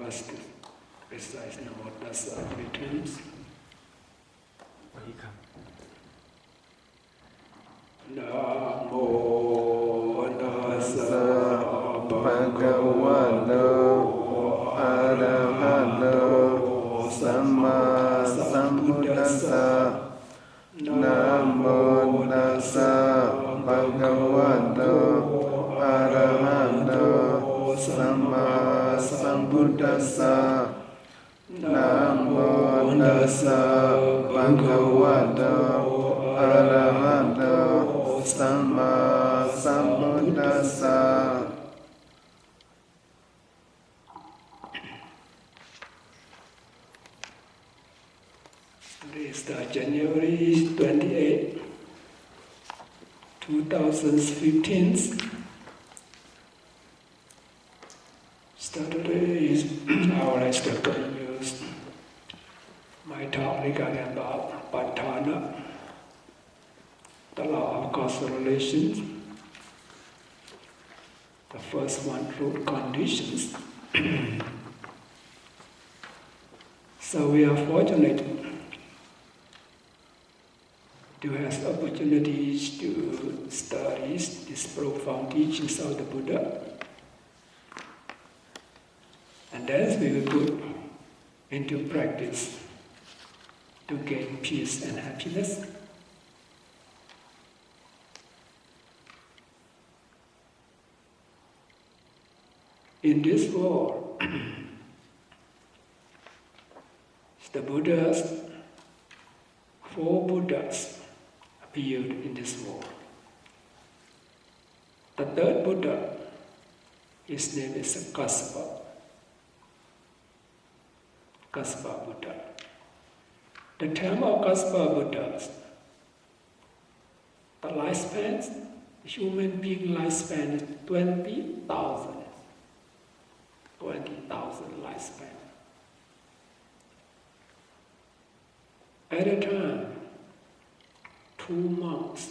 us to recite Namo Tassa 3 times. Namo Tassa Bhagavato Arahato Samma Sambuddhassa. Namo Tassa Bhagavato Arahato Samma Sambuddhassa. Namo Tassa Bhagavato Arahato Samma Sambuddhassa. Today is January 28, 2015. Today is our last continues my talk regarding about Patthana, the law of causal relations. The first one, root conditions. So we are fortunate to have opportunities to study these profound teachings of the Buddha. And then we will put into practice to gain peace and happiness. In this world, the Buddhas, 4 Buddhas appeared in this world. The 3rd Buddha, his name is Kassapa Buddha. The term of Kassapa Buddhas, the lifespan, human being lifespan is 20,000 lifespan. At a time, 2 monks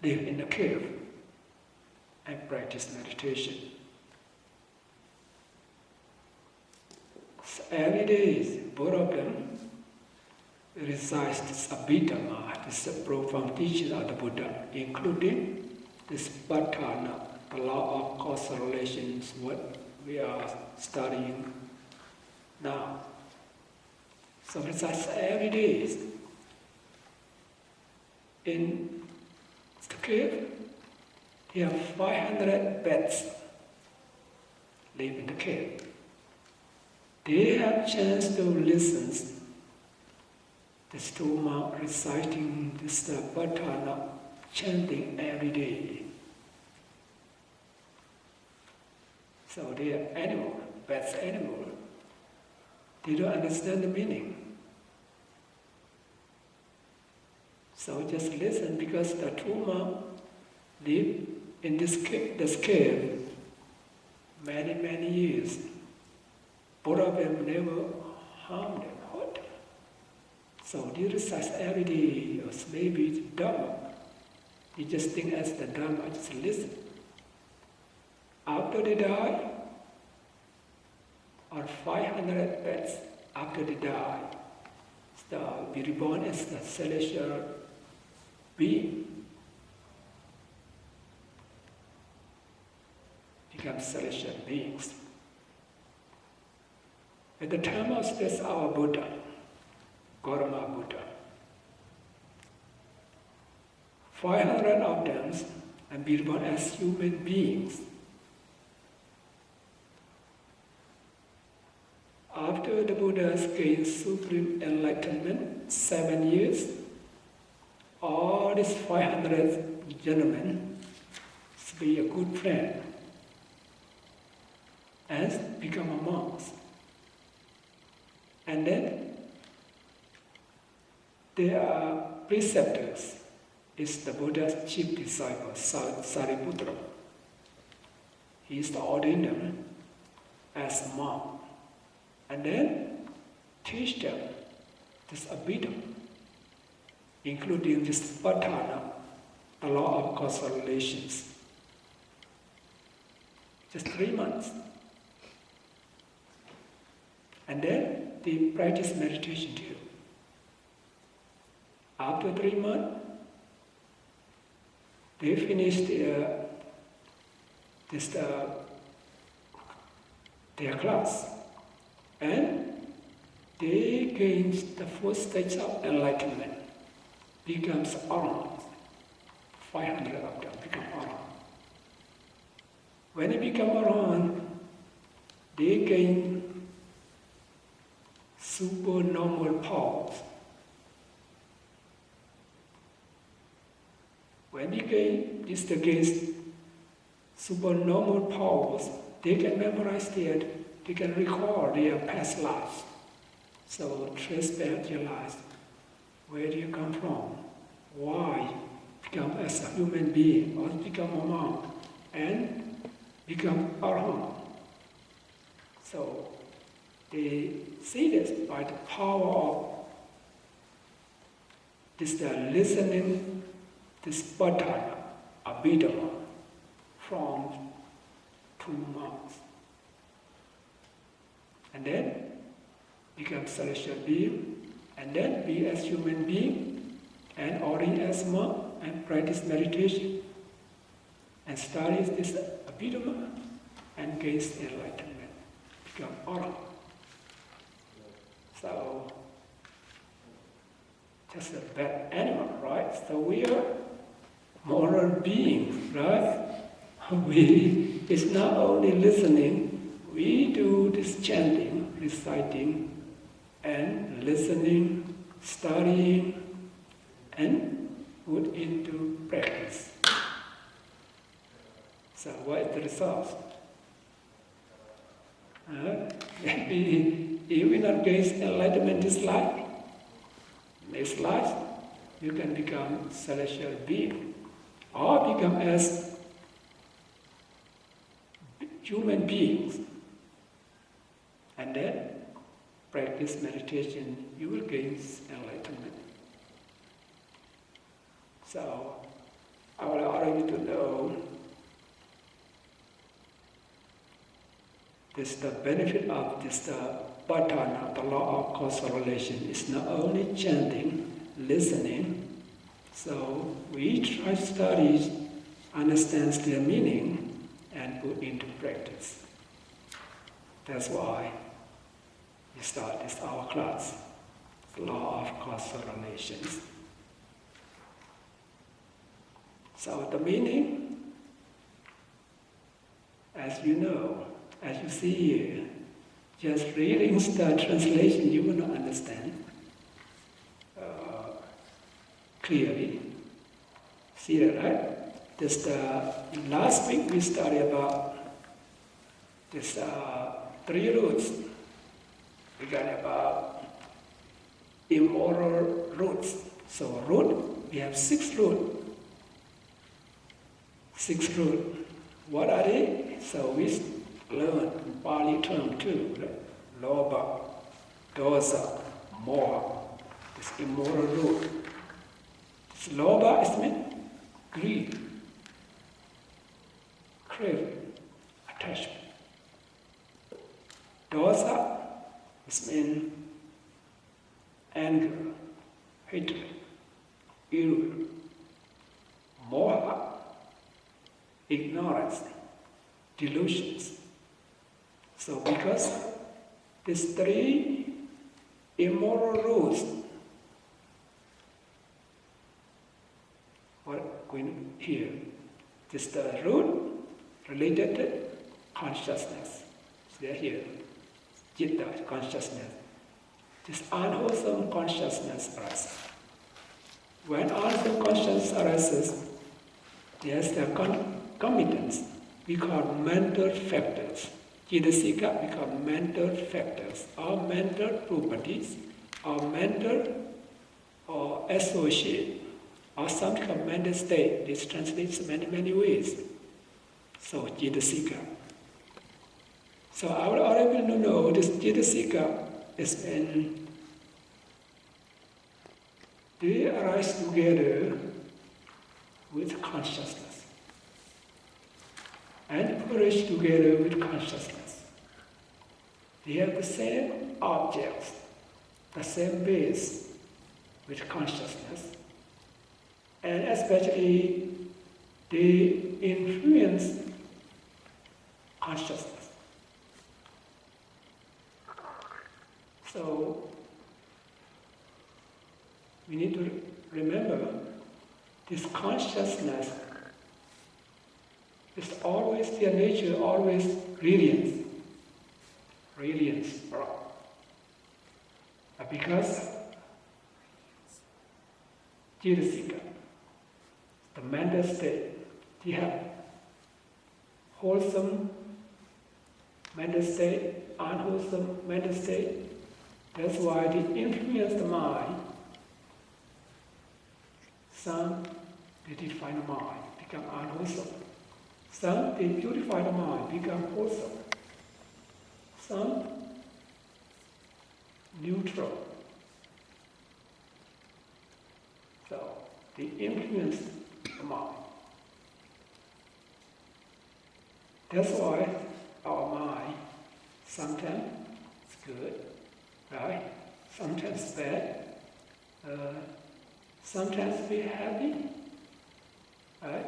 live in a cave and practice meditation. So every day, both of them recite this Abhidhamma, this profound teaching of the Buddha, including this Patthana, the law of causal relations, what we are studying now. So recite every day. In the cave, there are 500 beds live in the cave. They have chance to listen this 2 monks reciting this Patthana, chanting every day. So they are animal, pets animal. They don't understand the meaning. So just listen, because the 2 monks live in this cave many years. Both of them never harmed them, hurt them. So they recite every day, or maybe it's Dhamma. You just think as the Dhamma, just listen. After they die, or 500 beds after they die, they'll be reborn as the celestial being. Become celestial beings. At the time of this, our Buddha, Gautama Buddha, 500 of them and be born as human beings. After the Buddha gained supreme enlightenment, 7 years, all these 500 gentlemen be a good friend and become a monks. And then their preceptors is the Buddha's chief disciple, Sariputra. He is the ordained them as a monk. And then teach them this Abhidhamma, including this Patthana, the law of causal relations. just 3 months. And then they practice meditation too. After 3 months, they finish their class, and they gain the first stage of enlightenment, becomes Arahant. 500 of them become Arahant. When they become Arahant, they gain supernormal powers. When they gain against supernormal powers, they can memorize they can recall their past lives. So trace back your lives. Where do you come from? Why become as a human being or become a monk and become Arahant? So they see this by the power of this listening, this patthana, abhidhamma, from 2 months. And then become celestial being, and then be as human being, and ordain as monk, and practice meditation, and studies this abhidhamma, and gains enlightenment, become Arahant. So, just a bad animal, right? So we are moral beings, right? It's not only listening, we do this chanting, reciting, and listening, studying, and put into practice. So what is the result? Maybe you will not gain enlightenment this life. Next life, you can become celestial being, or become as human beings, and then practice meditation, you will gain enlightenment. So, I would like you to know this the benefit of this patthana, the law of causal relation, is not only chanting, listening. So we try to study, understand their meaning, and put into practice. That's why we start this our class, the law of causal relations. So the meaning, as you know, as you see here, just reading the translation, you will not understand clearly. See that, right? This last week we studied about this 3 roots. We got about immoral roots. So root, we have 6 roots. 6 roots. What are they? So we learn Pali term too, right? Lobha, dosa, moha, this immoral root. This lobha is meant greed, craving, attachment. Dosa is meant anger, hatred, evil. Moha, ignorance, delusions. So because these 3 immoral rules, what going here? This the root related to consciousness. They're here. Jitta, consciousness. This unwholesome consciousness arises. When unwholesome consciousness arises, there's the commitments. We call mental factors. Jidasika, we call mental factors, or mental properties, or mental or associate, or some kind of mental state. This translates many, many ways. So, Jidasika. So, our order to know this Jidasika is when they arise together with consciousness. and flourish together with consciousness. They have the same objects, the same base with consciousness, and especially they influence consciousness. So we need to remember this consciousness is always their nature, always radiance. Because Jidasika, the mental state, they have wholesome mental state, unwholesome mental state. That's why they influence the mind. Some, they define the mind, become unwholesome. Some, they purify the mind, become wholesome. Some, neutral. So, they influence the mind. That's why our mind, sometimes it's good, right? Sometimes bad. Sometimes we're happy, right?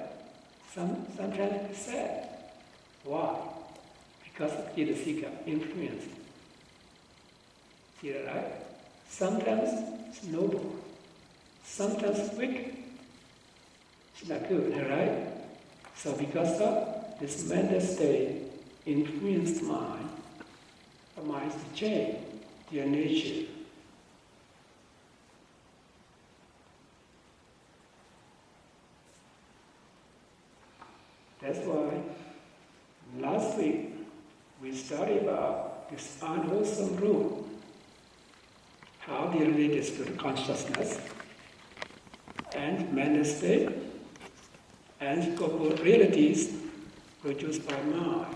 Sometimes we're sad. Why? Because of Jidasika influence. See that, right? Sometimes it's noble. Sometimes it's wicked. It's not good, right? So because of this mental state influenced mind, the mind is to change their nature. That's why last week we studied about this unwholesome root, how they relate to the consciousness and mental state and corporealities produced by mind.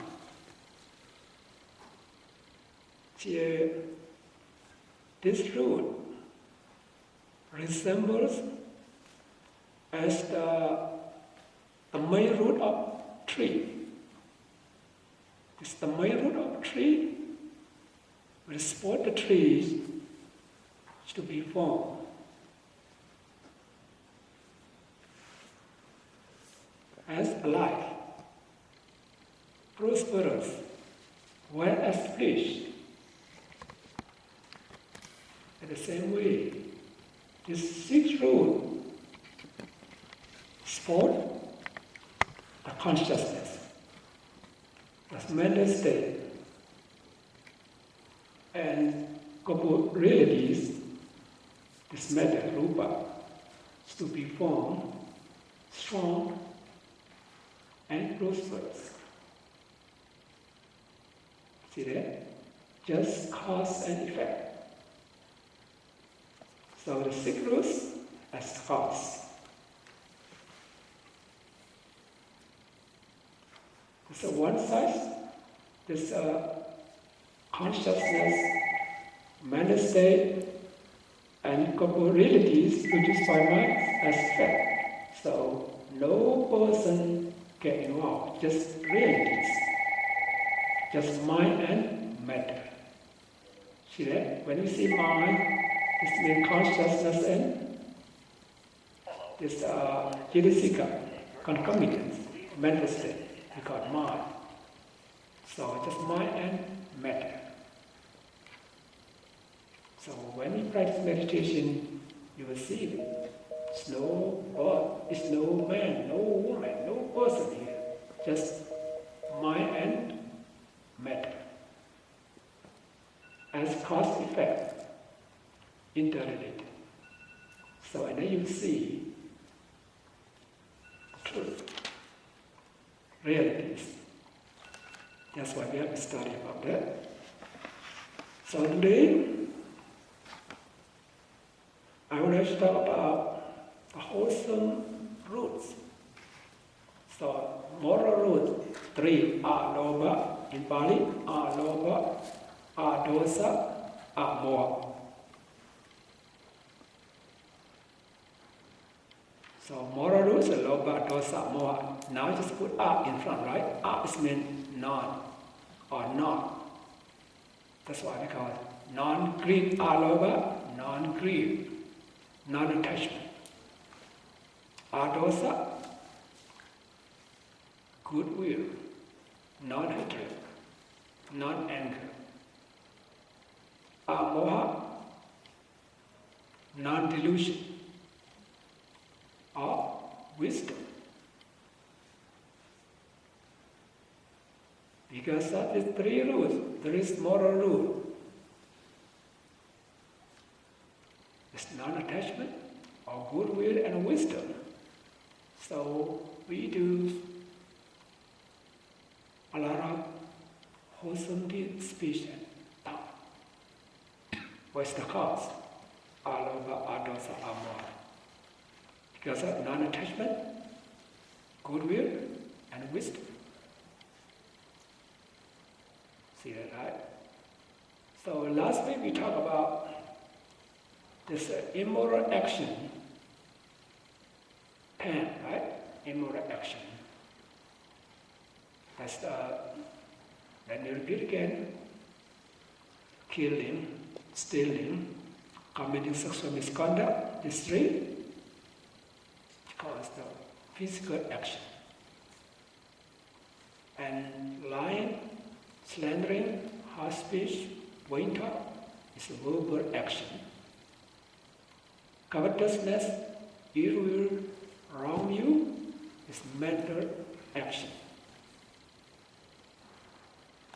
Here, this root resembles as the main root of tree. It's the main root of tree will support the trees to be formed. As alive, prosperous, well established. In the same way, this sixth root support the consciousness, the mental state, and corporealities, this matter, rupa, is to be formed strong and prosperous. See that? Just cause and effect. So the sixth root as cause. So one side, this consciousness, mental state, and corporealities produced by mind as effect. So no person get involved, just realities, just mind and matter. See that? When you see mind, this means consciousness and this Jidasika, concomitance, mental state. We call mind. So just mind and matter. So when you practice meditation, you will see that it's no God, it's no man, no woman, no person here. Just mind and matter. As cause effect, interrelated. So and then you see truth. Realities. That's why we have to study about that. So today, I would like to talk about the wholesome roots. So moral roots, three are lobha in Pali, are lobha, are dosa, are moha. So moral rules are lobha, dosa, moha. Now just put a in front, right? A is meant non or not. That's why we call it non-greed, alobha, non-greed, non-attachment. Adosa, goodwill, non-hatred, non-anger. Amoha, non-delusion, or wisdom. Because of these three rules, there is moral rule. It's non-attachment, or goodwill and wisdom. So we do a lot of wholesome speech and thought. What's the cause? Alobha, adosa, amoha. Because of non-attachment, goodwill, and wisdom. See that, right? So last week we talked about this immoral action, pain, right? Immoral action. That's let me repeat again. Killing, stealing, committing sexual misconduct, these three cause the physical action. And lying, slandering, harsh speech, vain talk is a verbal action. Covetousness, ill will, wrong view is mental action.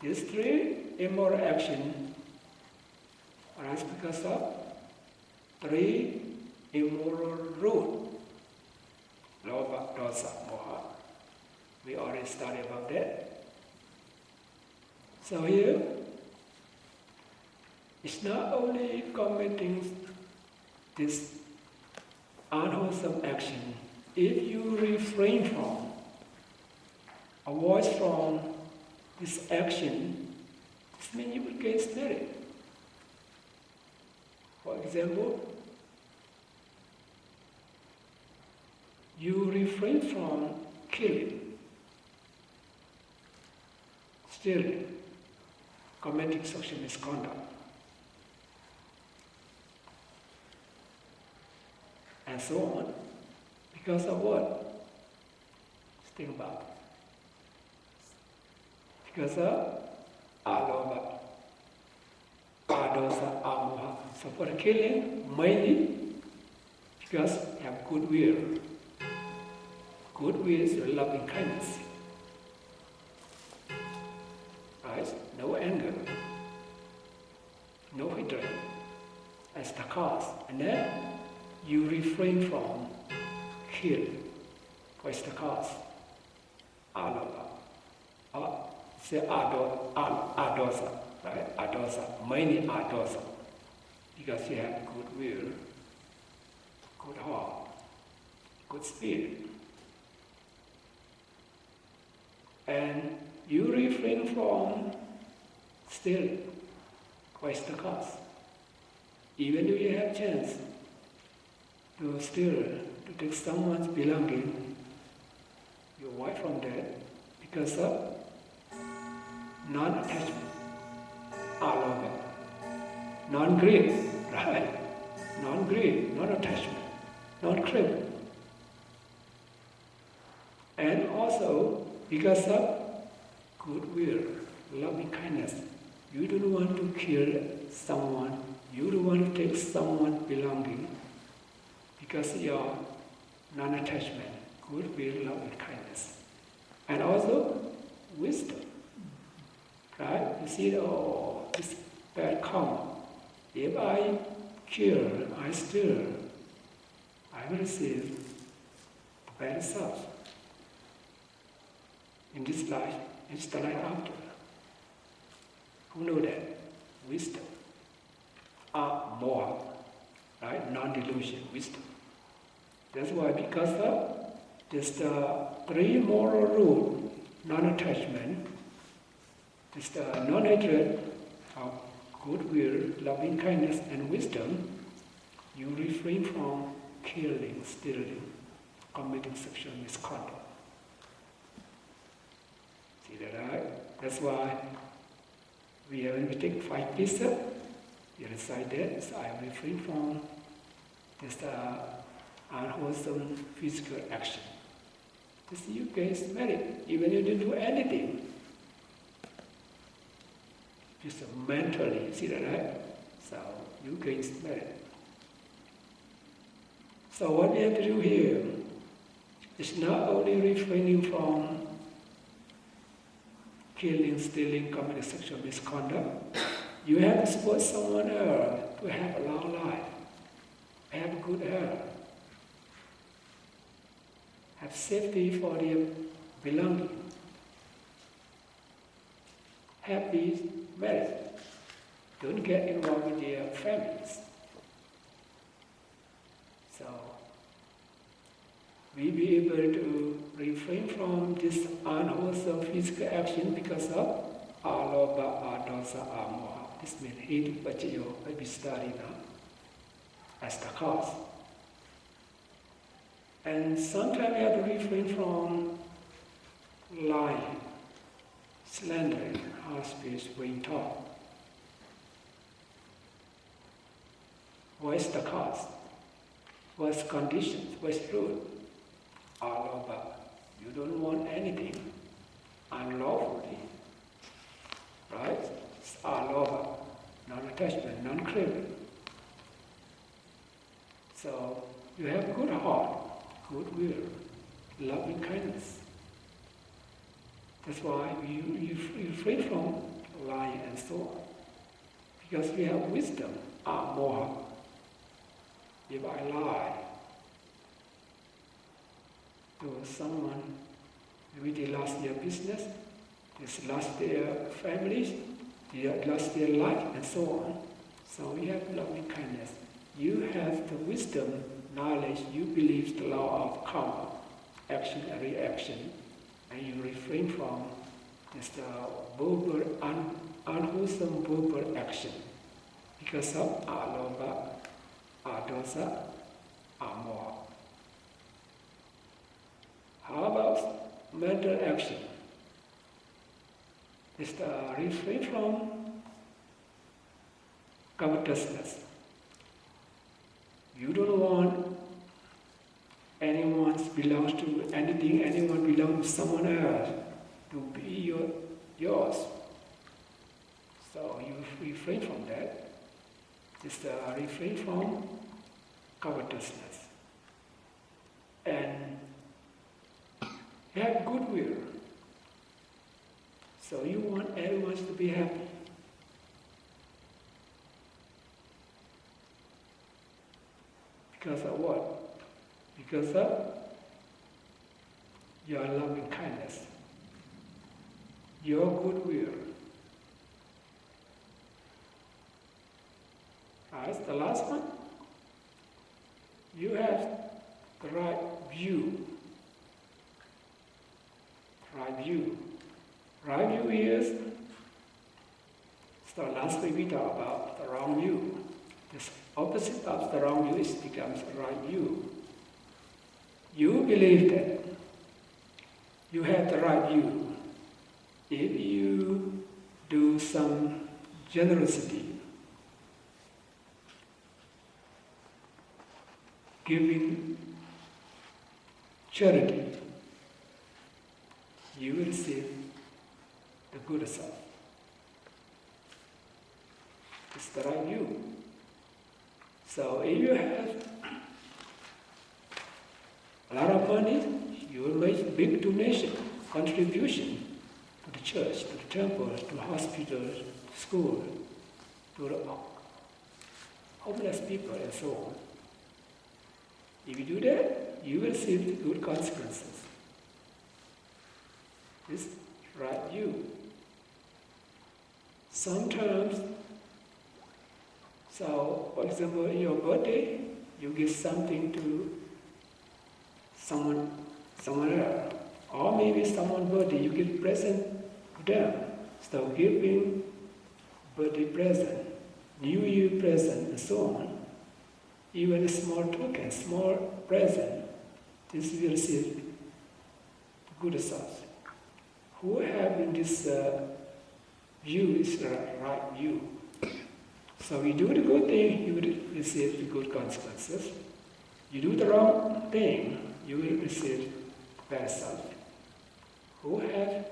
These three immoral actions arise because of three immoral rules. Lobha, dosa, moha. We already studied about that. So here, it's not only committing this unwholesome action. If you refrain from, avoid from this action, this means you will get snared. For example, you refrain from killing, stealing, committing sexual misconduct, and so on. Because of what? Just think about it. Because of alobha, adosa, amoha. So for killing, mainly because you have goodwill. Goodwill is loving kindness. Right? No anger, no hatred. That's the cause. And then you refrain from kill. What's the cause? Alobha. Say adosa, right? Adosa, mainly adosa. Because you have goodwill, good heart, good spirit. And you refrain from stealing. What's the cause? Even if you have chance to steal, to take someone's belonging, you avoid from that because of non-attachment, alobha, non-greed, right? Non-greed, non-attachment, non-craving. And also because of goodwill, loving kindness. You don't want to kill someone, you don't want to take someone's belonging because of your non-attachment, goodwill, loving kindness. And also wisdom. Right? You see, this bad karma. If I kill, I steal, I will receive bad results. In this life, it's the life after. Who know that? Wisdom. Moha. Right? Non-delusion, wisdom. That's why, because of this three moral rule, non-attachment, this non-hatred, goodwill, loving kindness, and wisdom, you refrain from killing, stealing, committing sexual misconduct. See that, right? That's why when we take 5 precepts, you recite that, so I refrain from this unwholesome physical action. This you gain merit, even if you didn't do anything. Just mentally, see that, right? So you gain merit. So what we have to do here is not only refraining from killing, stealing, committing sexual misconduct, you have to support someone else to have a long life, have good health, have safety for their belonging, happy marriage, don't get involved with their families. So, we be able to refrain from this unwholesome physical action because of alobha, adosa, amoha. This means hate, pachayo, we study now as the cause. And sometimes we have to refrain from lying, slandering, harsh speech, vain talk. What is the cause? What's conditions? What's truth? Alobha. You don't want anything unlawfully. Right? It's alobha. Non-attachment, non-craving. So you have good heart, good will, loving kindness. That's why you refrain from lying and so on. Because we have wisdom, moha. If I lie to someone, maybe they lost their business, they lost their families, they lost their life, and so on. So you have loving kindness. You have the wisdom, knowledge, you believe the law of karma, action and reaction, and you refrain from this unwholesome verbal action because of alobha, adosa, amoha. How about mental action? It's the refrain from covetousness. You don't want anyone belongs to anything, anyone belongs to someone else to be yours. So you refrain from that. It's the refrain from covetousness. And you have goodwill. So you want everyone to be happy. Because of what? Because of your loving kindness, your goodwill. As the last one, you have the right view. Right view. Right view is, so last week we talked about the wrong view. This opposite of the wrong view becomes the right view. You believe that you have the right view. If you do some generosity, giving charity, you will receive the good self. It's the right view. So if you have a lot of money, you will make big donation, contribution to the church, to the temple, to the hospital, to school, to the homeless people and so on. If you do that, you will receive good consequences. This right view. Sometimes, so for example, in your birthday, you give something to someone else. Or maybe someone's birthday, you give present to them. So giving birthday present, New Year present, and so on. Even a small token, small present, this will receive the good thoughts. Who having this view is the right view. So you do the good thing, you will receive the good consequences. You do the wrong thing, you will receive bad stuff. Who have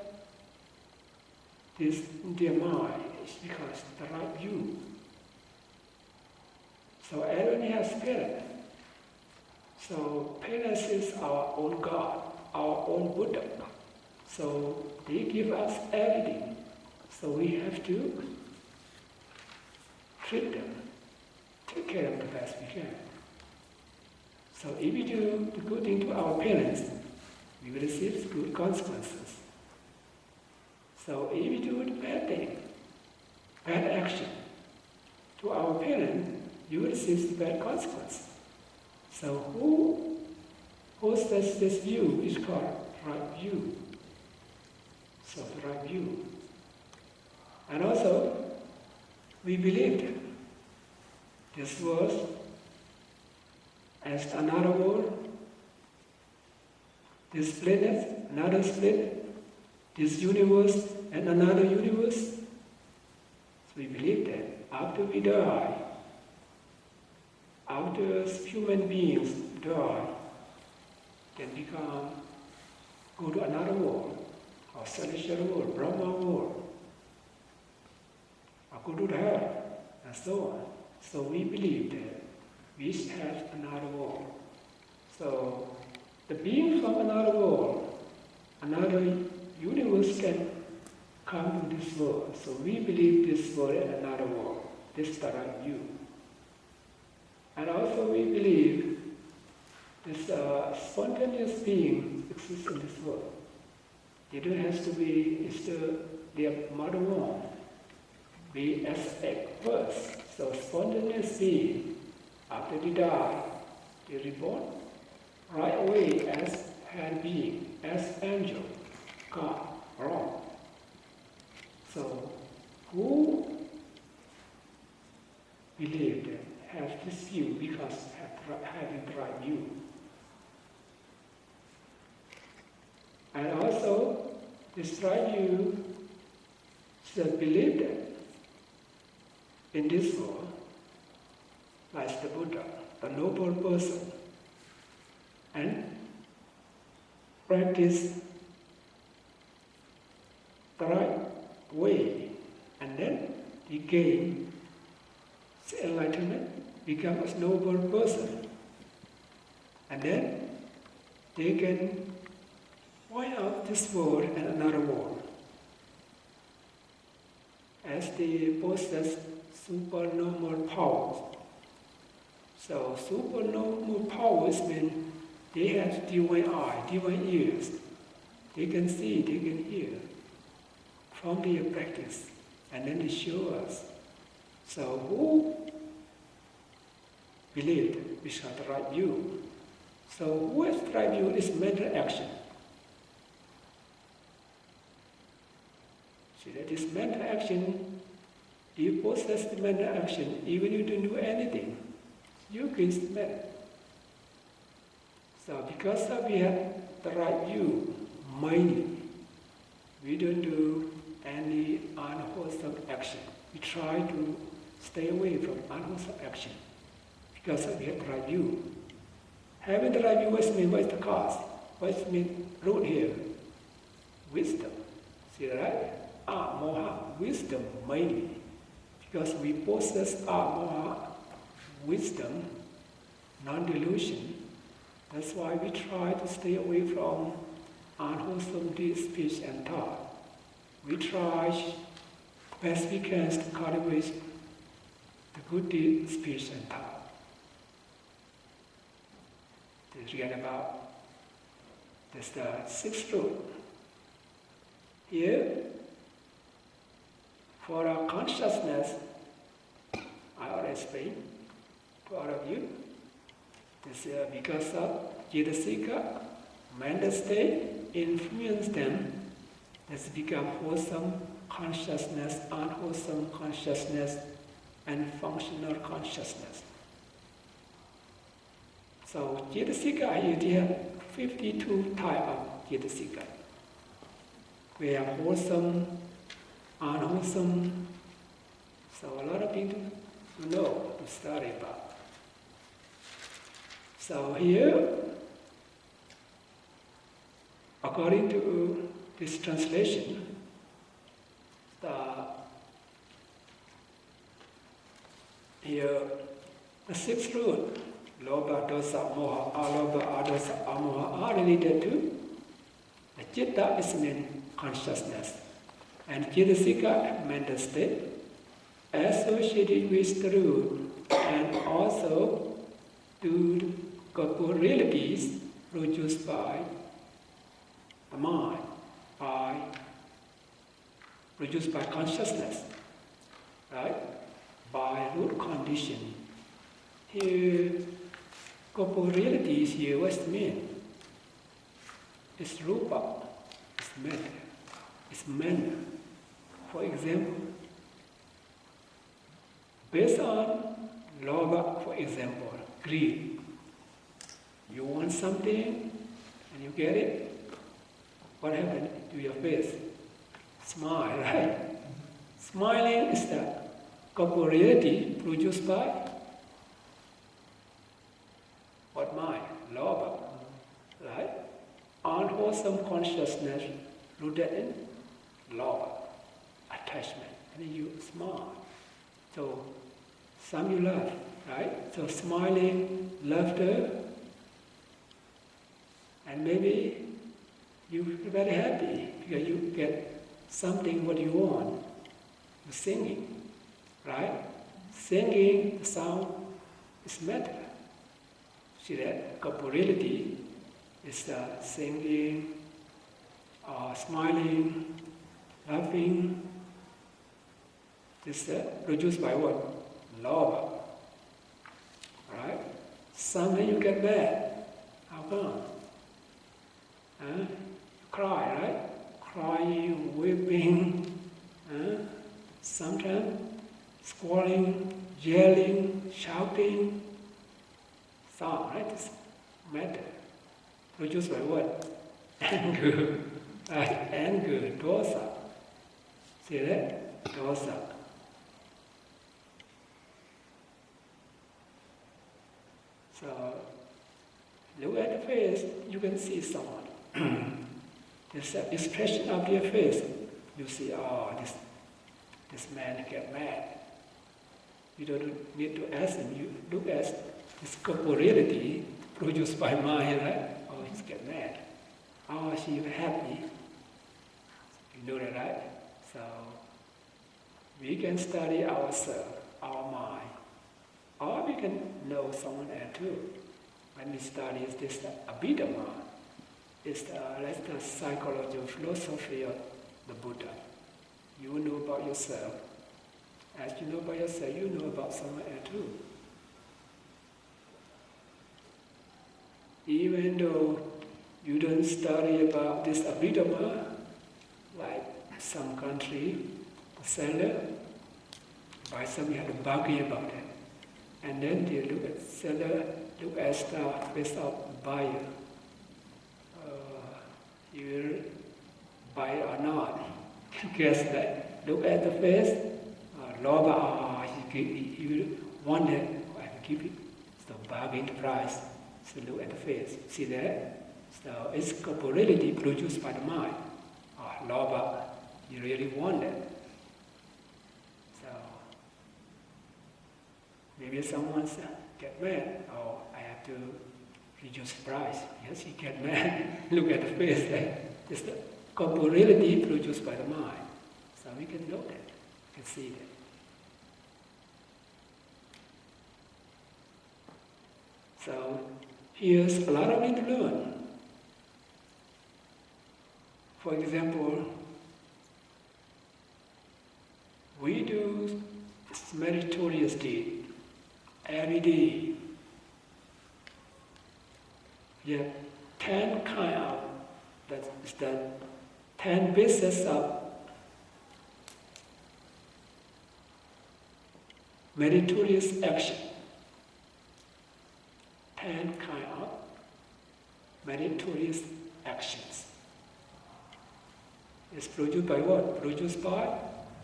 this in their mind is because the right view. So everyone has parents. So parents is our own God, our own Buddha. So they give us everything. So we have to treat them, take care of them the best we can. So if we do the good thing to our parents, we will receive good consequences. So if we do the bad thing, bad action to our parents, you will receive the bad consequence. So who says this view is called right view? So the right view. And also, we believed this world as another world, this planet, another planet, this universe and another universe. So we believe that after we die, after human beings die, then go to another world, or celestial world, Brahma world, or go to hell, and so on. So we believe that we have another world. So the being from another world, another universe can come to this world. So we believe this world and another world. This is the right view. And also we believe this spontaneous being exists in this world. They don't have to be their mother womb. We expect first. So spontaneous being, after they die, they reborn right away as hand being, as angel, God, wrong. So who believed that have this view because having the right view? And also, this right view is believed that in this world, like the Buddha, the noble person, and practice the right way, and then he gain enlightenment, become a noble person, and then they can wipe out this world and another world as they possess supernormal powers. So supernormal powers mean they have divine eye, divine ears. They can see, they can hear from their practice, and then they show us. So who believed we have the right view? So who has the right view is mental action. See that this mental action, you possess the mental action, even if you don't do anything, you can smell. So because we have the right view, mindly, we don't do any unwholesome action. We try to stay away from unwholesome action because we have the right view. Having the right view, what is the cause? What means root here? Wisdom. See right? Moha, wisdom mainly. Because we possess moha, wisdom, non-delusion. That's why we try to stay away from unwholesome deed, speech and thought. We try best we can to cultivate the good deed, speech and thought. This is about this the sixth root. Here, for our consciousness, I already explained to all of you. This because of Jitasika, mental state influence them. This become wholesome consciousness, unwholesome consciousness, and functional consciousness. So Cetasika, you have 52 types of Cetasika. We have wholesome, unwholesome. So a lot of people know to study about. So here, according to this translation, the sixth root, Lobha, Dosa, Moha, Alobha, Adosa, Amoha, are related to the Citta is mean consciousness, and Cetasika, mental state, associated with the root, and also to corporealities produced by the mind, produced by consciousness, right? By root condition. Here, corporealities here, what's it mean? It's rupa, it's matter, it's manner. For example, based on lobha, for example, greed. You want something and you get it, what happens to your face? Smile, right? Smiling is the corporeality produced by what mind? Lobha, right? Unwholesome consciousness rooted in lobha, attachment, and you smile. So some you laugh, right? So smiling, laughter, and maybe you're very happy because you get something what you want. You're singing, right? Singing, the sound is matter. See that? Corporeality is singing, smiling, laughing. It's produced by what? Love. Right? Sometimes you get mad. How come? You cry, right? Crying, weeping. Sometimes squalling, yelling, shouting. Sound, right? It's matter. Produced by what? Anger. Right? Anger, dosa. See that? Dosa. So, look at the face, you can see someone. There's an expression of their face. You see, this man get mad. You don't need to ask him. You look at his corporeality produced by mind, right? Oh, he's get mad. Oh, she's happy. You know that, right? So, we can study ourselves, our mind. Or we can know someone else too. When we study this Abhidhamma, it's the psychology or philosophy of the Buddha. You know about yourself. As you know about yourself, you know about someone else too. Even though you don't study about this Abhidhamma, like some country, the seller, buy something, you have to bargain about it. And then they look at seller, look at the face of buyer. You will buy it or not. Guess that. Look at the face. Lobha, he will want it. I will give it. So bargain price. So look at the face. See that? So it's corporeality produced by the mind. Lobha, you really want it. So maybe someone get mad. Oh, I have to reduce price. Yes, he get mad. Look at the face. It's the corporeality produced by the mind. So we can know that. We can see that. So here's a lot of things to learn. For example, we do meritorious deed every day. We have 10 kind of, that is the 10 bases of meritorious action. 10 kind meritorious actions. It's produced by what? Produced by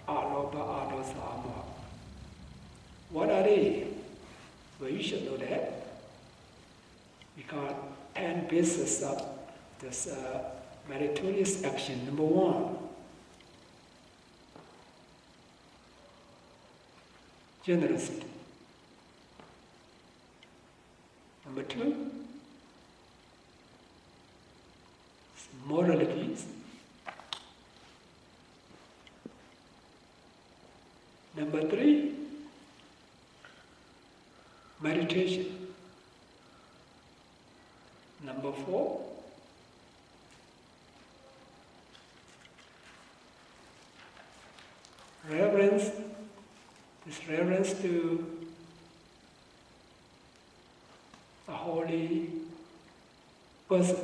alobha, adosa, amoha. What are they? Well, you should know that. Because 10 bases of this meritorious action. Number 1, generosity. Number 2, moralities. Number 3, meditation. Number 4, reverence. This reverence to a holy person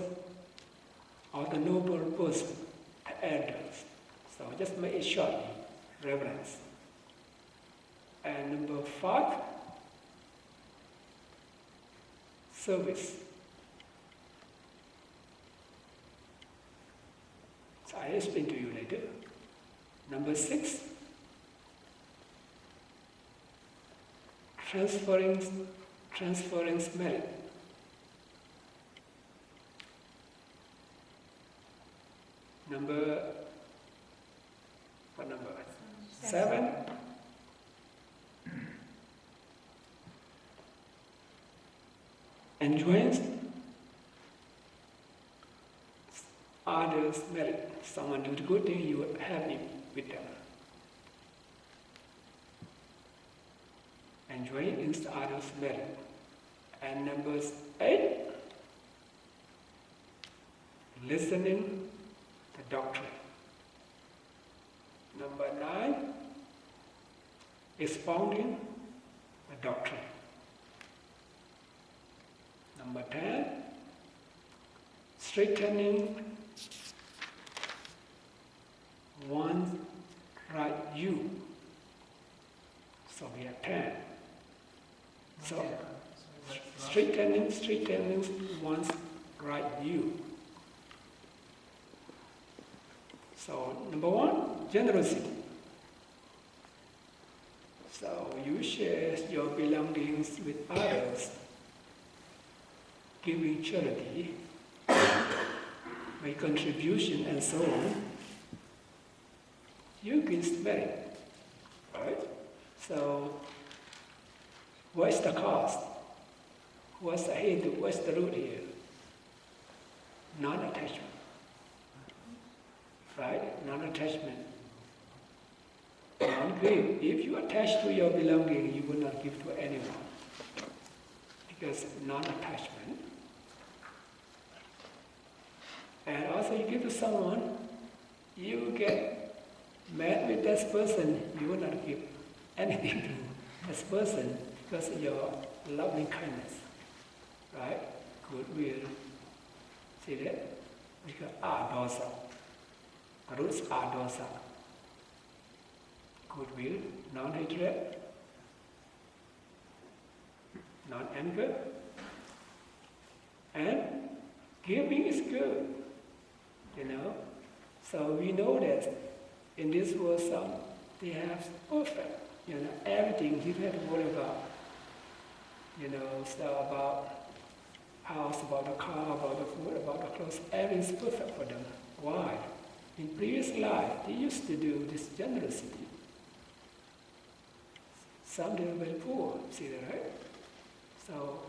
or the noble person, the elders. So just make it shortly, reverence. And number 5, service. So I explain to you later. Number 6, transferring merit. What number? 7, enjoying others' merit. Someone do the good thing, you are happy with them. Enjoying others' merit. And number 8, listening the doctrine. Number 9, expounding the doctrine. Number 10, strengthening one's right view. So we have 10. So strengthening one's right view. So number 1, generosity. So you share your belongings with others, giving charity, make contribution and so on. You gain merit, right? So what's the cost? What's the head? What's the root here? Non-attachment. Right? Non-attachment. Non-give. If you attach to your belonging, you will not give to anyone. Because non-attachment. And also you give to someone, you get mad with this person, you will not give anything to this person because of your loving kindness. Right? Goodwill. See that? Because adosa. Roots adosa. Goodwill, non-hatred, non-anger, and giving is good. So we know that in this world they have perfect, everything you have to worry about. So about house, about the car, about the food, about the clothes, everything is perfect for them. Why? In previous life, they used to do this generosity. Some they were very poor, see that, right? So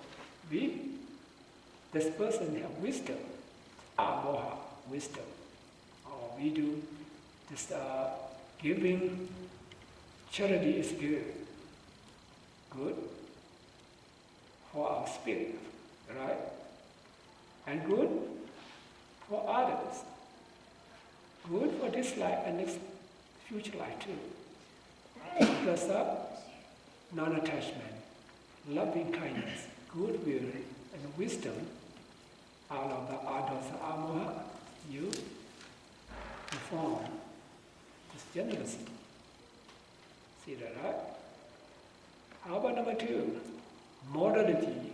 this person have wisdom, amoha, wisdom. Or we do this giving, charity is good. Good for our spirit, right? And good for others. Good for this life and next future life too. Because of non-attachment, loving kindness, goodwill, and wisdom, all of the adosa amoha, you perform this generosity. See that, right? How about number 2? Morality.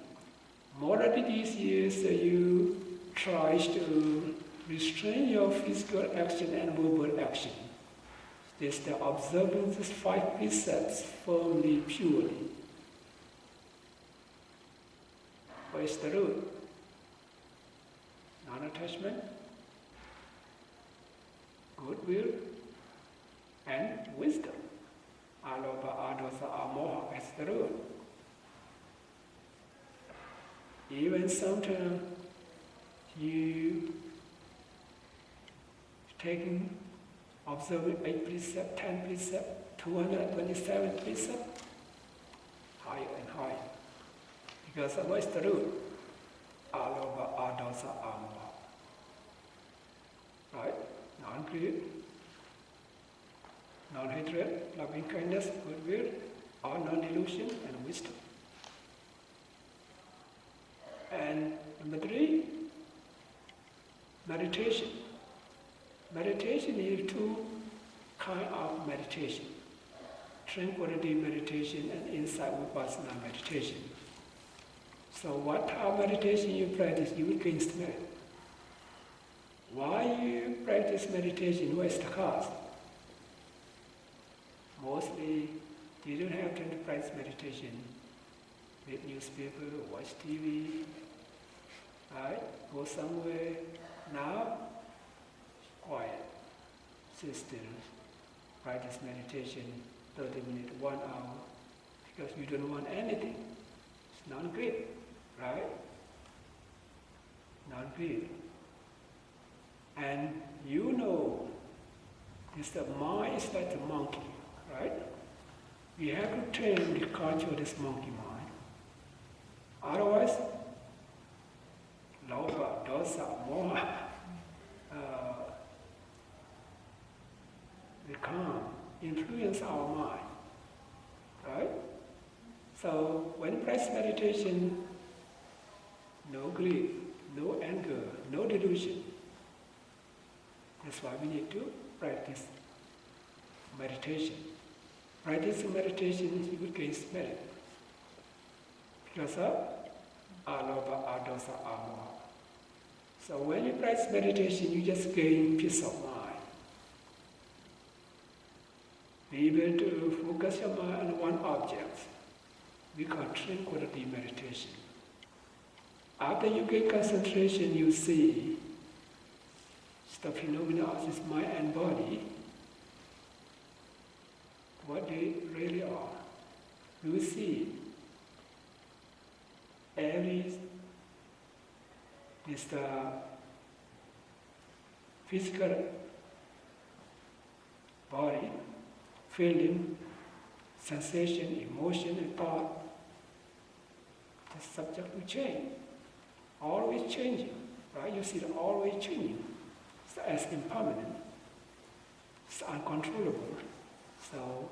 Morality is you tries to restrain your physical action and verbal action. This the observing these 5 precepts firmly, purely. What is the root? Non-attachment, goodwill, and wisdom. Alopa, adosa, amoha is the root. Even sometimes you observing 8 precepts, 10 precepts, 227 precepts, higher and higher. Because what is the root? Alopa, adosa, amoha. Right? Non-greed, non-hatred, loving kindness, goodwill, or non-delusion, and wisdom. And number 3, meditation. Meditation is 2 kinds of meditation. Tranquility meditation and insight vipassana meditation. So what type of meditation you practice, you will gain merit. Why you practice meditation? What is the cause? Mostly, you don't have time to practice meditation. Read newspaper, watch TV, right? Go somewhere. Now, quiet. Sit still. Practice meditation 30 minutes, 1 hour. Because you don't want anything. It's not greed, right? Not greed. And you know, the mind is like a monkey, right? We have to train the culture of this monkey mind. Otherwise, lopa, dosa, moha, they come, influence our mind, right? So when you practice meditation, no greed, no anger, no delusion. That's why we need to practice meditation. Practicing meditation, you will gain merit. Because of alopa, adosa, amoha. So when you practice meditation, you just gain peace of mind. Be able to focus your mind on one object. We call tranquility meditation. After you get concentration, you see the phenomena of this mind and body, what they really are. You see physical body, feeling, sensation, emotion, and thought, the subject will change, always changing, right? You see it always changing. So as impermanent, it's uncontrollable. So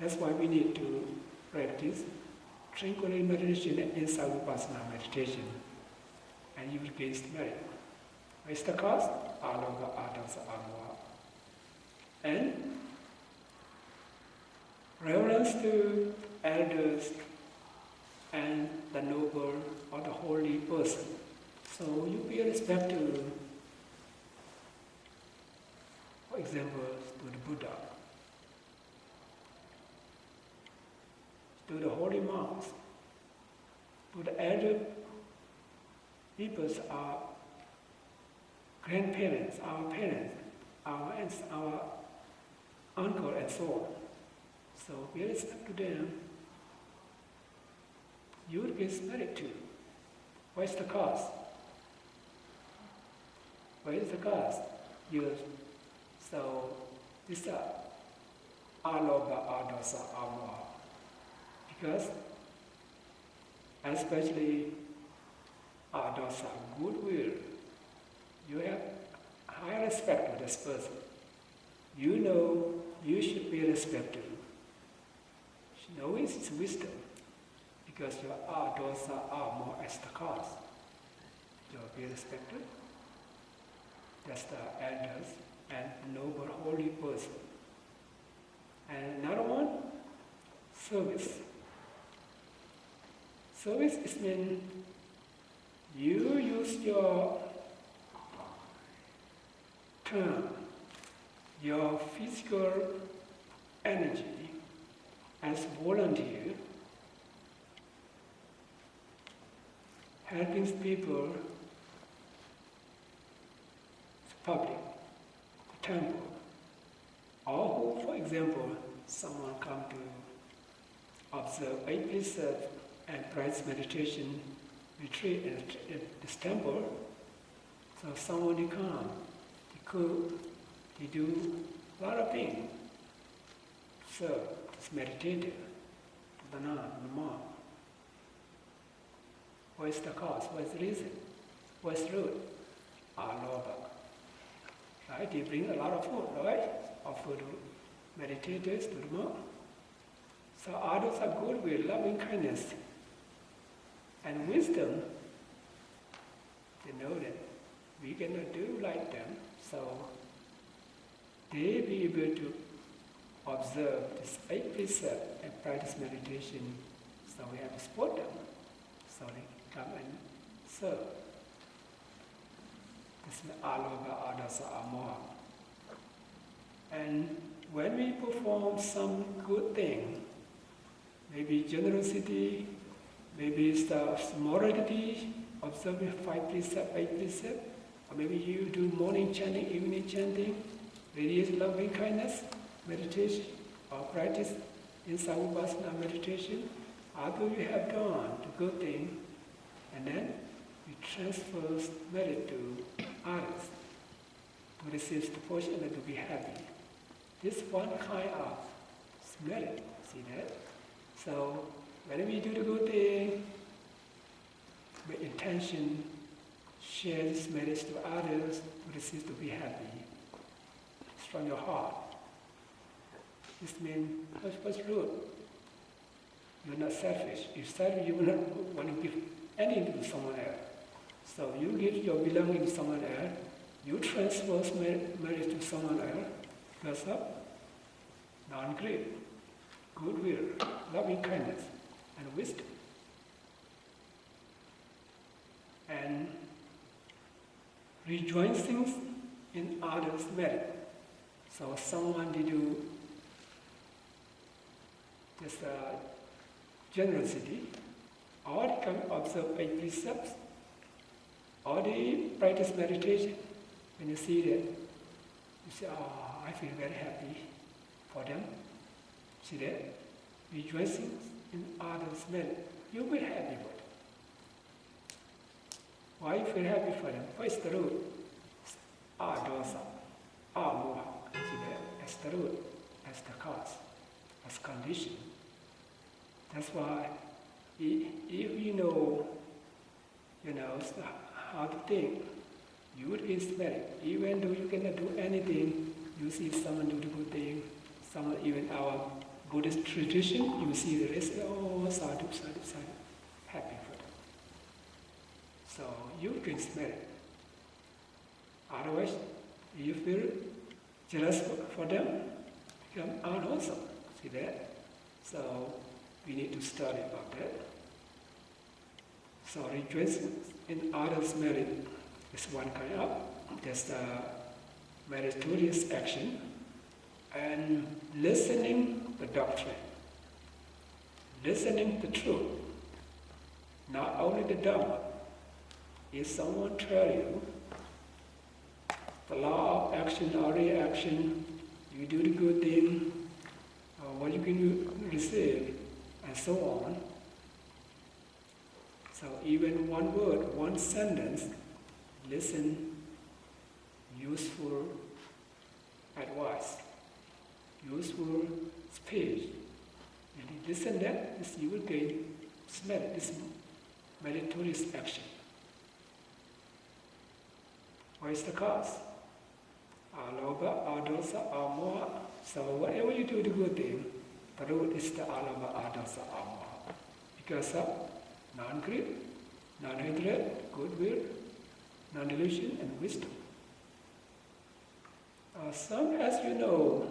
that's why we need to practice tranquility meditation and insight vipassana meditation, and you will gain merit. What is the cause? Alopa, adosa, amoha. And reverence to elders and the noble or the holy person. So you pay respect to, for example, to the Buddha, to the holy monks, to the elder peoples, our grandparents, our parents, our aunts, our uncle, and so on. So pay respect to them. You will get merit too. What is the cause? What is the cause? So this is alopa, adosa, amoha. Because especially adosa, goodwill, you have high respect for this person. You know you should be respected. You know it's wisdom. Because your adosa, amoha is the cause. You will be respected. That's the elders and noble holy person. And another one, service. Service is mean you use your turn your physical energy as volunteer, helping people, the public, the temple, or who, for example, someone come to observe 8 precepts and practice meditation retreat in this temple. So someone they come, they cook, they do a lot of things. So it's meditative, the nun, the monk. What is the cause? What is the reason? What is the root? Aloha. Right? They bring a lot of food, right? Offer to meditators, to the monk. So others are good with loving kindness and wisdom. They know that we cannot do like them, so they be able to observe this 8 precepts and practice meditation. So we have to support them, so they come and serve. This is aloha, adasa, amoha. And when we perform some good thing, maybe generosity, maybe it's the morality, observing 5 precepts, 8 precepts, or maybe you do morning chanting, evening chanting, radiate loving kindness, meditation, or practice in Savupasana meditation. After you have done the good thing, and then you transfer merit to others, to receive the portion and to be happy. This one kind of merit, see that? So when we do the good thing, with intention, share this merit to others, to receive to be happy. It's from your heart. This means, what's root? You're not selfish. If selfish, you will not want to give anything to someone else. So you give your belonging to someone else, you transfer merit to someone else because of non-greed, goodwill, loving kindness, and wisdom. And rejoicing in others' merit. So someone did do just generosity, or they can observe 8 precepts, or they practice meditation. When you see that, you say, oh, I feel very happy for them. See that? Rejoicing in others' merit. You will be happy for them. Why you feel happy for them? What is the root? Dosa, moha. See that? As the root, as the cause, as condition. That's why if you know how to think, you would be inspired. Even though you cannot do anything, you see someone do the good thing, someone, even our Buddhist tradition, you see the rest, oh, sadhu, sadhu, sadhu, happy for them. So you can smell it. Otherwise, you feel jealous for them, become unwholesome. See that? So we need to study about that. So rejoicing in others' merit is one kind of just meritorious action, and listening the doctrine, listening the truth, not only the Dhamma. If someone tell you the law of action or reaction, you do the good thing, what you can receive, and so on. So even one word, one sentence, listen, useful advice, useful speech. And you listen that, you will gain this meritorious action. What is the cause? Aloha, adosa, amoha. So whatever you do the good thing, the root is the aloha, adosa, amoha. Because of non-greed, non-hatred, goodwill, non-delusion, and wisdom. Some, as you know,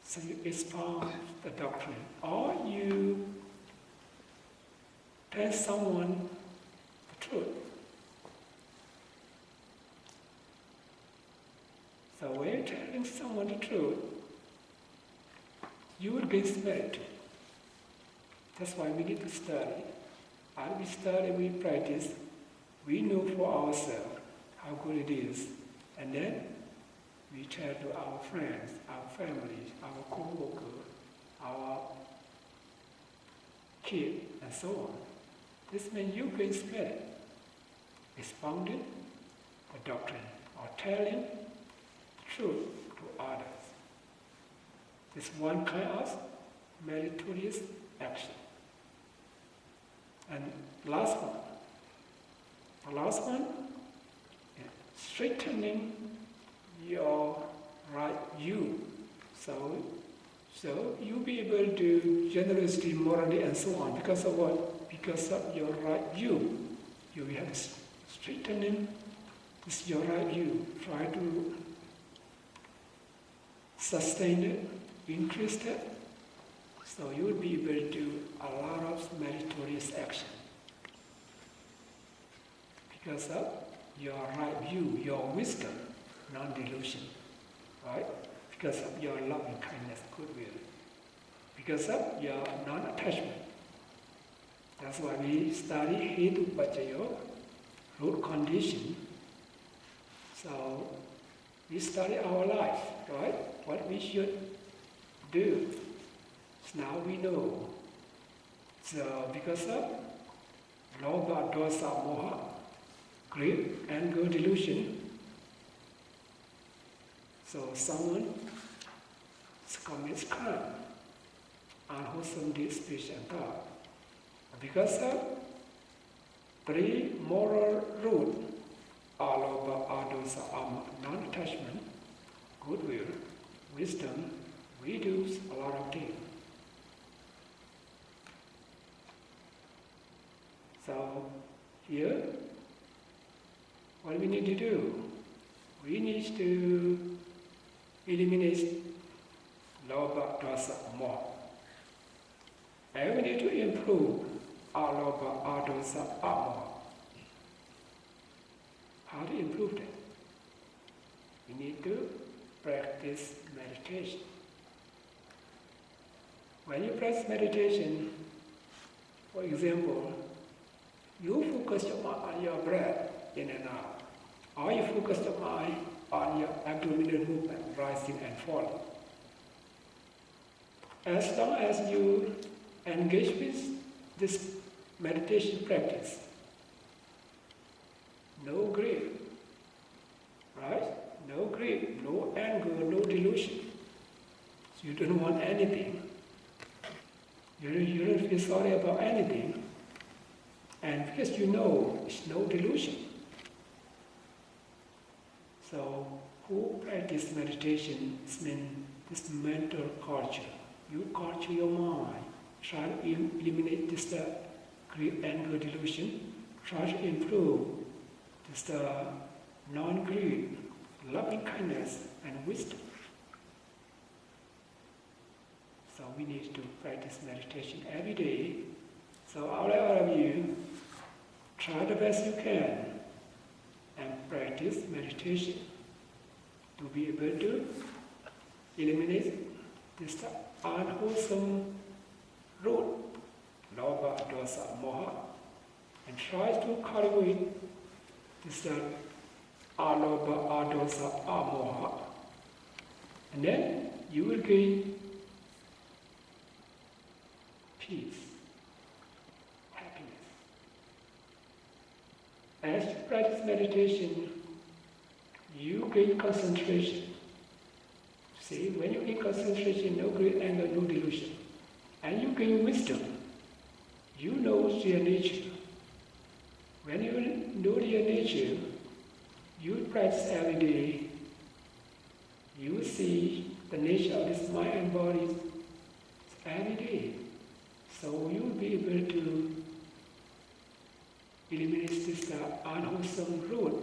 so you expound the doctrine, or you tell someone the truth. So when you're telling someone the truth, you will gain spirit. That's why we need to study. As we study, we practice, we know for ourselves how good it is. And then we tell to our friends, our families, our co-workers, our kids, and so on. This means you gain spirit, expounding the doctrine or telling the truth to others. It's one kind of meritorious action. And last one. The last one is strengthening your right view. So you'll be able to generously, morally, and so on. Because of what? Because of your right view. You have strengthening this your right view. Try to sustain it, increase it. So you will be able to do a lot of meritorious action. Because of your right view, your wisdom, non-delusion, right? Because of your loving kindness, goodwill. Because of your non-attachment. That's why we study Hetu Paccaya, root condition. So we study our life, right? What we should do. So now we know. So because of Lobha, Dosa, Moha, greed, anger, delusion. So someone commits crime, unwholesome deed, speech, and thought. Because of three moral roots, Alobha, Adosa, non-attachment, goodwill, wisdom, we do a lot of things. So here, what we need to do? We need to eliminate Lobha, Dosa, Moha. And we need to improve Alobha, Adosa, Moha. How to improve that? We need to practice meditation. When you practice meditation, for example, you focus your mind on your breath in and out, or you focus your mind on your abdominal movement, rising and falling. As long as you engage with this meditation practice, no greed, right? No greed, no anger, no delusion. So you don't want anything. You don't feel sorry about anything. And because you know it's no delusion. So who practice meditation means this mental culture. You culture your mind. Try to eliminate this greed, anger, delusion. Try to improve this non-greed, loving kindness, and wisdom. So we need to practice meditation every day. So all of you, try the best you can and practice meditation to be able to eliminate this unwholesome root, Lobha, Dosa, Moha, and try to cultivate this Alobha, Adosa, Moha, and then you will gain peace, happiness. As you practice meditation, you gain concentration. See, when you gain concentration, no greed, anger, no delusion, and you gain wisdom, you know your nature. When you know your nature, you practice every day, you see the nature of this mind and body every day. So you will be able to eliminate this unwholesome root.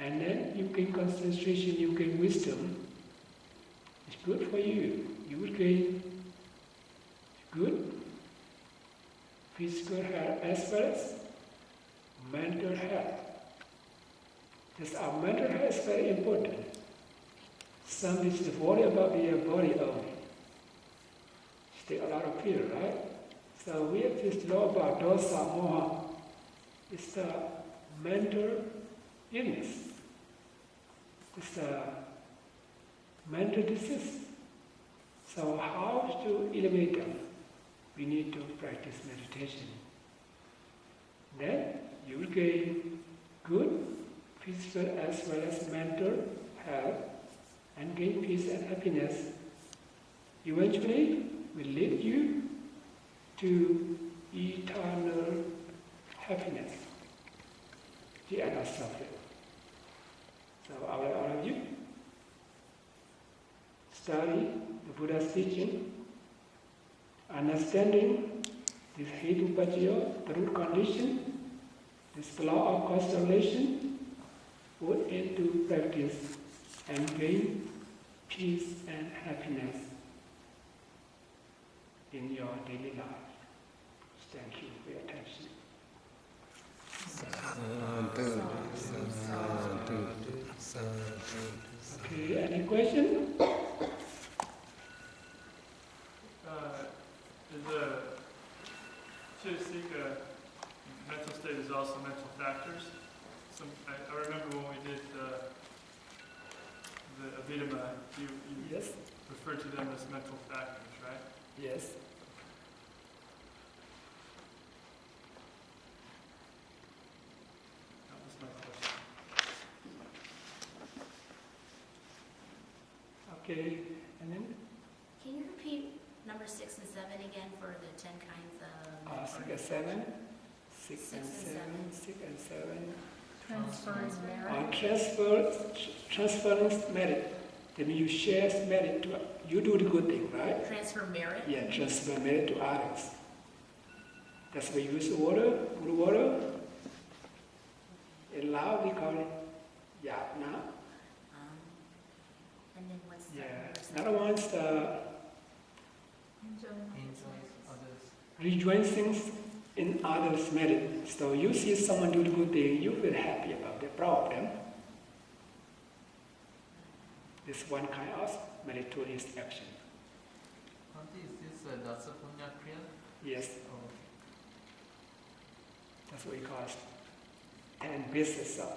And then you gain concentration, you gain wisdom. It's good for you. You will gain good physical health as well as mental health. This our mental health is very important. Some is worry about their body only. Take a lot of fear, right? So we have this law about dosa, moha. It's the mental illness. It's a mental disease. So how to eliminate them? We need to practice meditation. Then you will gain good physical as well as mental health and gain peace and happiness. Eventually will lead you to eternal happiness, the end of suffering. So all of you study the Buddha's teaching, understanding this hidden paccaya, the root condition, this law of constellation, put into practice and gain peace and happiness in your daily life. Thank you for your attention. Okay, any question? Chaiya, mental state is also mental factors. I remember when we did the Abhidhamma, you Yes. referred to them as mental factors, right? Yes. That was my question. Okay, and then? Can you repeat number 6 and 7 again for the 10 kinds of... 6 and 7. 6 and 7. 6 and 7. Transferring merit. Transference merit. Then you share merit to, you do the good thing, right? Transfer merit? Yeah, transfer merit to others. That's why you use water, good water. In Lao we call it yapna. And then what's the Yeah. Another one's the Enjoying others. rejoicing in others' merit. So you see someone do the good thing, you feel happy about it, proud of them. This one kind of meritorious action. Auntie, is this Dasa Punya Kriya? Yes, Oh, that's what we call it. 10 basis of.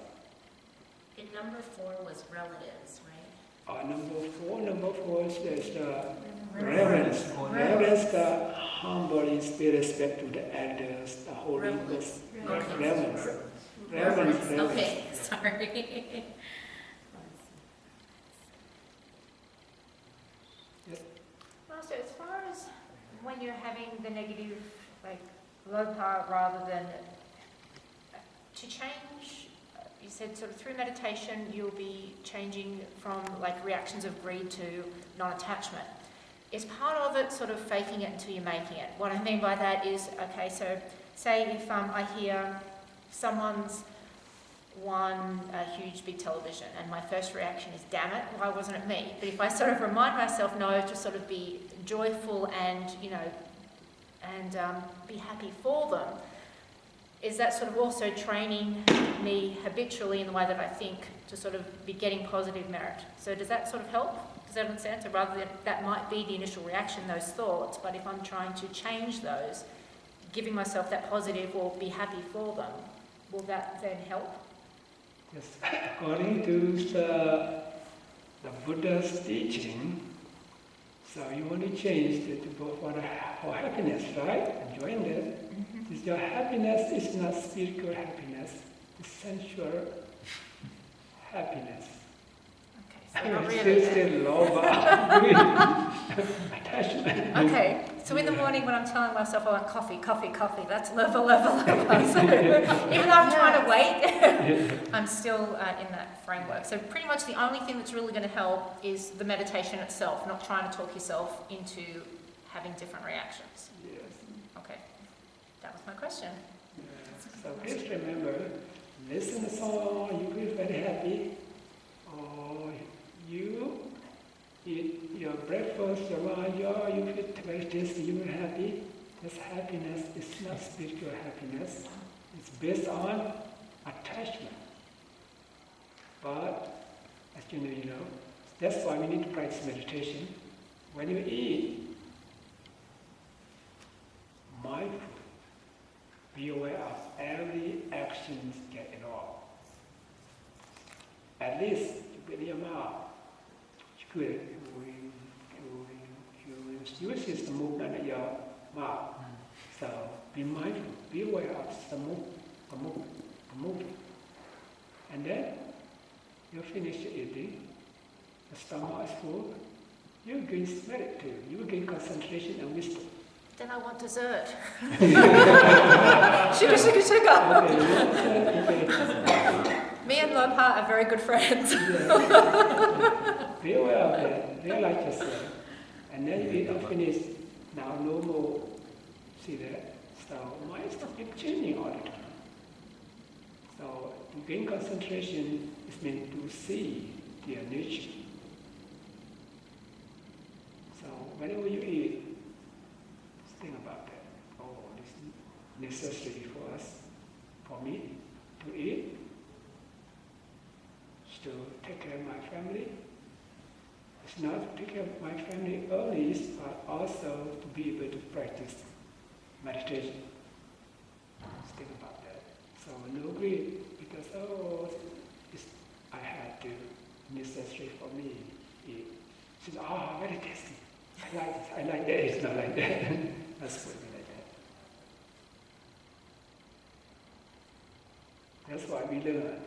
And number 4 was relatives, right? Number four is the reverence. Reverence, the humble is pay respect to the elders, the holy Reverence. Reverence. Reverence. Okay, sorry. Master, as far as when you're having the negative, like lopa, rather than to change, you said sort of through meditation you'll be changing from like reactions of greed to non-attachment. Is part of it sort of faking it until you're making it? What I mean by that is, okay, so say if I hear someone's won a huge big television and my first reaction is, damn it, why wasn't it me? But if I sort of remind myself, no, to sort of be joyful and, and be happy for them, is that sort of also training me habitually in the way that I think to sort of be getting positive merit? So does that sort of help? Does that make sense? So rather than that might be the initial reaction, those thoughts, but if I'm trying to change those, giving myself that positive or be happy for them, will that then help? Yes, according to the Buddha's teaching, so you want to change it for happiness, right? Enjoying it. Mm-hmm. Your happiness is not spiritual happiness, it's sensual happiness. Okay, so not really. Still love, attachment. Okay, so in the morning when I'm telling myself I want coffee, that's lover. So even though I'm trying to wait, I'm still in that framework. So pretty much the only thing that's really going to help is the meditation itself, not trying to talk yourself into having different reactions. Yes. Okay, that was my question. Yeah. So please remember, listen to the song, you feel very happy, or you eat your breakfast, you feel very tasty, you are happy. This happiness is not spiritual happiness. It's based on attachment. But, as you know, that's why we need to practice meditation. When you eat, mindful, be aware of every action get involved. At least, you put in your mouth, chewing. You see the movement of your mouth. So, be mindful, be aware of the movement. And then, you finish eating, the stomach is full, you gain spirit too, you gain concentration and wisdom. Then I want dessert. Sugar, sugar, sugar. Me and Lobha are very good friends. Be aware of that, realize yourself. And then you eat and finish, now no more. See that? So mind keep changing all the time. So to gain concentration is meant to see their nature. So whenever you eat, think about that. Oh, this is necessary for us, for me to eat, to take care of my family. It's not to take care of my family only, but also to be able to practice meditation. Think about that. So no greed, because I had to, necessary for me. Eat. She said, very tasty. I like this. I like that. It's not like that. That's what we like that. That's why we learn.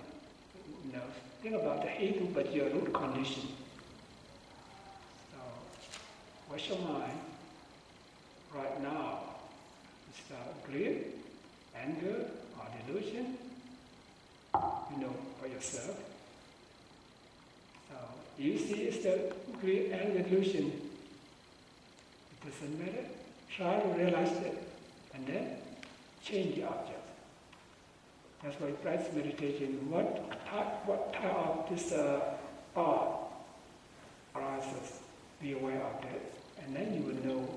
Think about the hetu, but your root condition. So, what's your mind right now? Is greed, anger, or delusion? For yourself. So, you see it's the greed and delusion. It doesn't matter. Try to realize it, and then change the object. That's why practice meditation. What type of this thought arises? Be aware of that, and then you will know